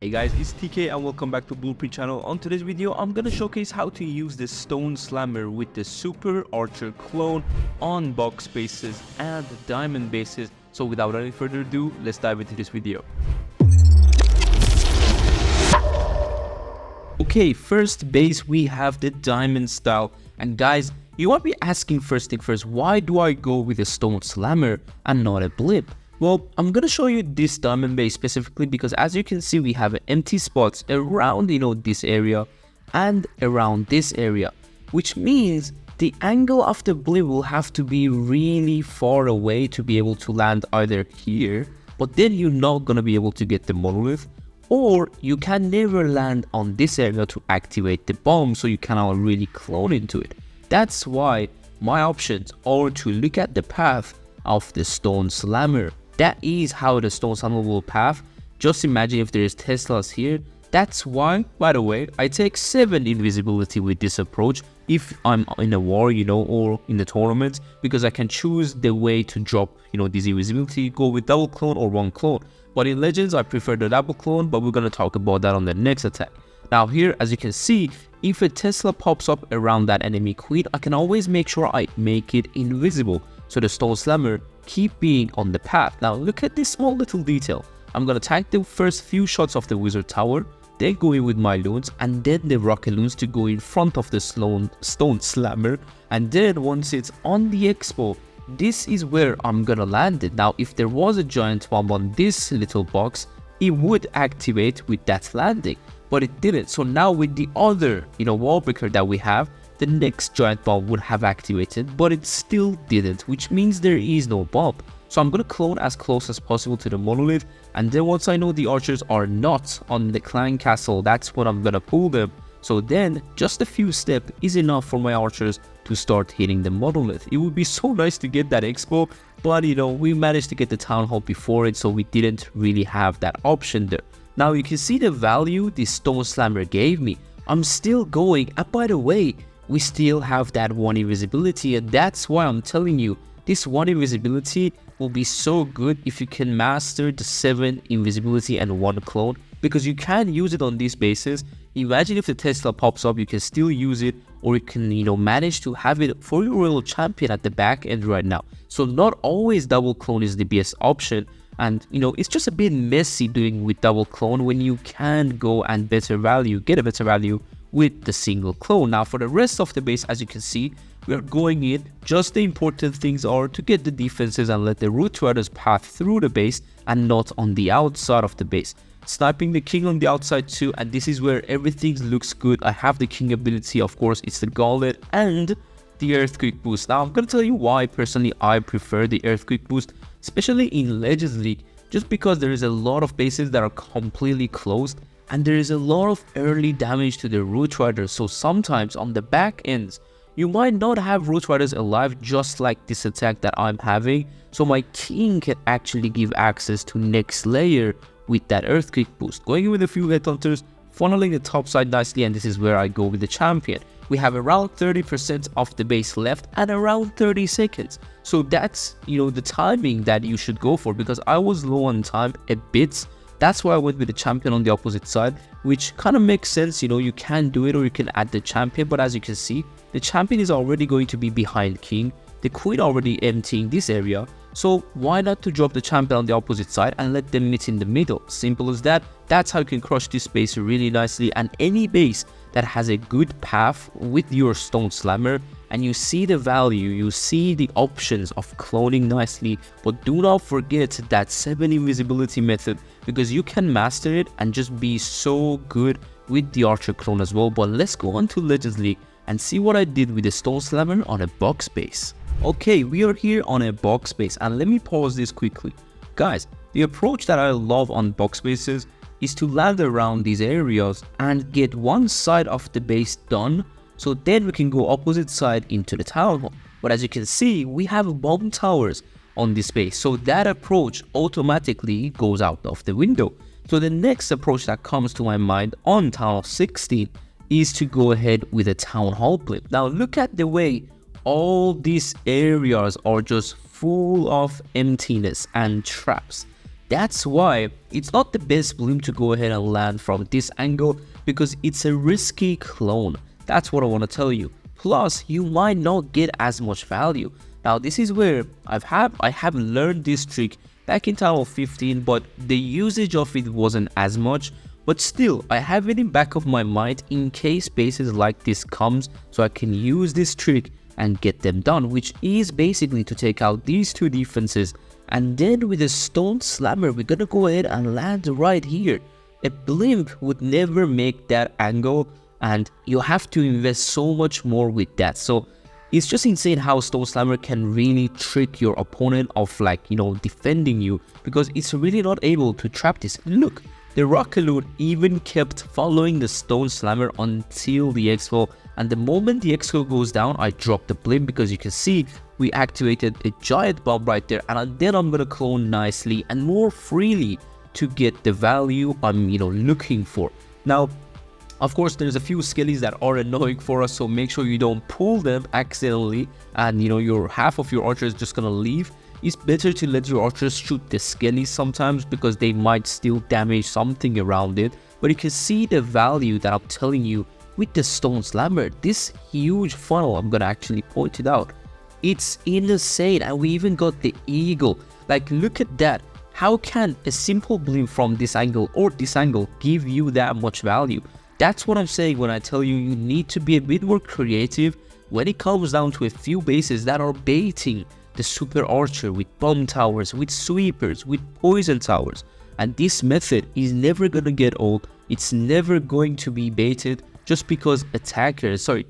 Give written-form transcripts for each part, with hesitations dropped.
Hey guys, it's TK and welcome back to Blueprint channel. On today's video, I'm gonna showcase how to use the Stone Slammer with the Super Archer clone on box bases and diamond bases. So without any further ado, let's dive into this video. Okay, first base we have the diamond style, and guys, you might be asking first thing first, why do I go with a Stone Slammer and not a blip? Well, I'm gonna show you this diamond base specifically because as you can see, we have empty spots around, this area and around this area, which means the angle of the blip will have to be really far away to be able to land either here, but then you're not gonna be able to get the monolith, or you can never land on this area to activate the bomb, so you cannot really clone into it. That's why my options are to look at the path of the Stone Slammer. That is how the Stone Slammer will path. Just imagine if there is Teslas here. That's why, by the way, I take 7 invisibility with this approach if I'm in a war, or in the tournament, because I can choose the way to drop, this invisibility, go with double clone or one clone. But in Legends, I prefer the double clone, but we're going to talk about that on the next attack. Now here, as you can see, if a Tesla pops up around that enemy queen, I can always make sure I make it invisible, so the Stone Slammer keep being on the path. Now look at this small little detail. I'm gonna tank the first few shots of the wizard tower, then go in with my loons, and then the rocket loons to go in front of the Stone Slammer. And then once it's on the expo, this is where I'm gonna land it. Now if there was a giant bomb on this little box, it would activate with that landing, but it didn't. So now with the other wall breaker that we have, the next giant bomb would have activated, but it still didn't, which means there is no bomb. So I'm gonna clone as close as possible to the monolith, and then once I know the archers are not on the clan castle, that's when I'm gonna pull them. So then just a few steps is enough for my archers to start hitting the monolith. It would be so nice to get that expo, but we managed to get the town hall before it, so we didn't really have that option there. Now you can see the value the Stone Slammer gave me. I'm still going, and by the way, we still have that 1 invisibility, and that's why I'm telling you, this 1 invisibility will be so good if you can master the 7 invisibility and 1 clone, because you can use it on these bases. Imagine if the Tesla pops up, you can still use it, or you can manage to have it for your royal champion at the back end right now. So not always double clone is the best option, and it's just a bit messy doing with double clone when you can go and get a better value with the single clone. Now for the rest of the base, as you can see, we are going in. Just the important things are to get the defenses and let the root riders pass through the base and not on the outside of the base. Sniping the king on the outside too, and this is where everything looks good. I have the king ability, of course, it's the gauntlet and the earthquake boost. Now I'm gonna tell you why personally I prefer the earthquake boost, especially in Legends League, just because there is a lot of bases that are completely closed, and there is a lot of early damage to the root riders. So sometimes on the back ends, you might not have root riders alive, just like this attack that I'm having. So my king can actually give access to next layer with that earthquake boost. Going in with a few headhunters, funneling the top side nicely, and this is where I go with the champion. We have around 30% of the base left and around 30 seconds. So that's, the timing that you should go for, because I was low on time a bit. That's why I went with the champion on the opposite side, which kind of makes sense. You can do it, or you can add the champion, but as you can see, the champion is already going to be behind king, the queen already emptying this area, so why not to drop the champion on the opposite side and let them meet in the middle? Simple as that. That's how you can crush this base really nicely, and any base that has a good path with your Stone Slammer, and you see the value, you see the options of cloning nicely, but do not forget that 7 invisibility method, because you can master it and just be so good with the archer clone as well. But let's go on to Legends League and see what I did with the Stone Slammer on a box base. Okay, we are here on a box base, and let me pause this quickly. Guys, the approach that I love on box bases is to land around these areas and get one side of the base done, so then we can go opposite side into the town hall. But as you can see, we have bomb towers on this base, so that approach automatically goes out of the window. So the next approach that comes to my mind on Town Hall 16 is to go ahead with a Town Hall blip. Now look at the way all these areas are just full of emptiness and traps. That's why it's not the best bloom to go ahead and land from this angle, because it's a risky clone. That's what I want to tell you. Plus, you might not get as much value. Now, this is where I have learned this trick back in Tower 15, but the usage of it wasn't as much. But still, I have it in back of my mind in case bases like this comes, so I can use this trick and get them done, which is basically to take out these two defenses. And then with a stone slammer, we're gonna go ahead and land right here. A blimp would never make that angle, and you have to invest so much more with that. So it's just insane how stone slammer can really trick your opponent of, like, you know, defending you, because it's really not able to trap this. Look, the rocket loot even kept following the stone slammer until the exfil, and the moment the exfil goes down, I drop the blimp, because you can see we activated a giant bomb right there, and then I'm gonna clone nicely and more freely to get the value I'm, you know, looking for. Now, of course, there's a few skellies that are annoying for us, so make sure you don't pull them accidentally and, you know, your half of your archer is just gonna leave. It's better to let your archers shoot the skellies sometimes, because they might still damage something around it. But you can see the value that I'm telling you with the stone slammer. This huge funnel, I'm gonna actually point it out. It's insane, and we even got the eagle. Like, look at that. How can a simple blimp from this angle or this angle give you that much value? That's what I'm saying when I tell you you need to be a bit more creative when it comes down to a few bases that are baiting the super archer with bomb towers, with sweepers, with poison towers. And this method is never gonna get old. It's never going to be baited, just because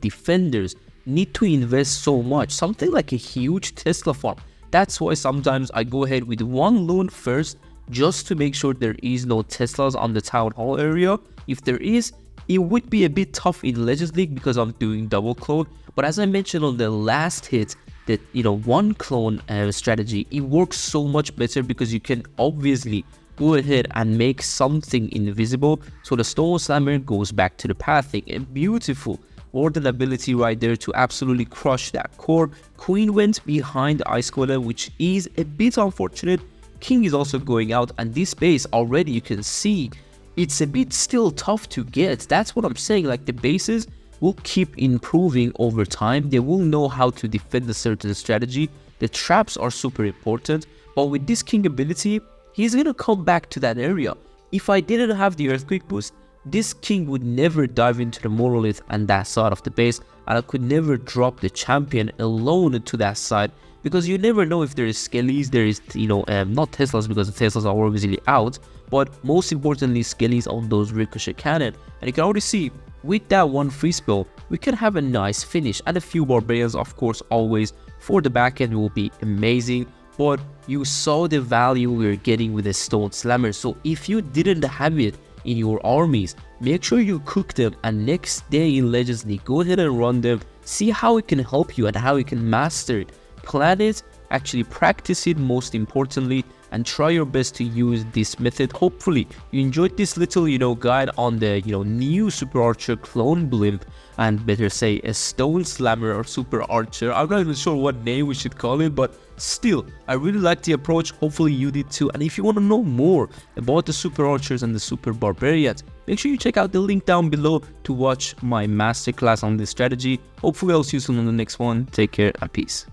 defenders need to invest so much. Something like a huge Tesla farm. That's why sometimes I go ahead with one loon first, just to make sure there is no Teslas on the town hall area. If there is, it would be a bit tough in Legends League because I'm doing double clone. But as I mentioned on the last hit, that, you know, one clone strategy, it works so much better, because you can obviously go ahead and make something invisible, so the stone slammer goes back to the pathing. A beautiful Warden ability right there to absolutely crush that core. Queen went behind Ice Golem, which is a bit unfortunate. King is also going out, and this base already you can see it's a bit still tough to get. That's what I'm saying. Like, the bases will keep improving over time. They will know how to defend a certain strategy. The traps are super important, but with this King ability, he's gonna come back to that area. If I didn't have the earthquake boost, this King would never dive into the monolith and that side of the base, and I could never drop the champion alone to that side, because you never know if there is skellies, there is, you know, not Teslas, because the Teslas are obviously out, but most importantly skellies on those ricochet cannon. And you can already see with that one free spell, we can have a nice finish, and a few barbarians, of course, always for the back end will be amazing. But you saw the value we're getting with the stone slammer, so if you didn't have it in your armies, make sure you cook them, and next day in Legends League, go ahead and run them, see how it can help you and how you can master it. Plan it, actually practice it most importantly, and try your best to use this method. Hopefully you enjoyed this little, you know, guide on the, you know, new super archer clone blimp, and better say a stone slammer or super archer. I'm not even sure what name we should call it, but still, I really like the approach. Hopefully you did too. And if you want to know more about the super archers and the super barbarians, make sure you check out the link down below to watch my masterclass on this strategy. Hopefully I'll see you soon on the next one. Take care and peace.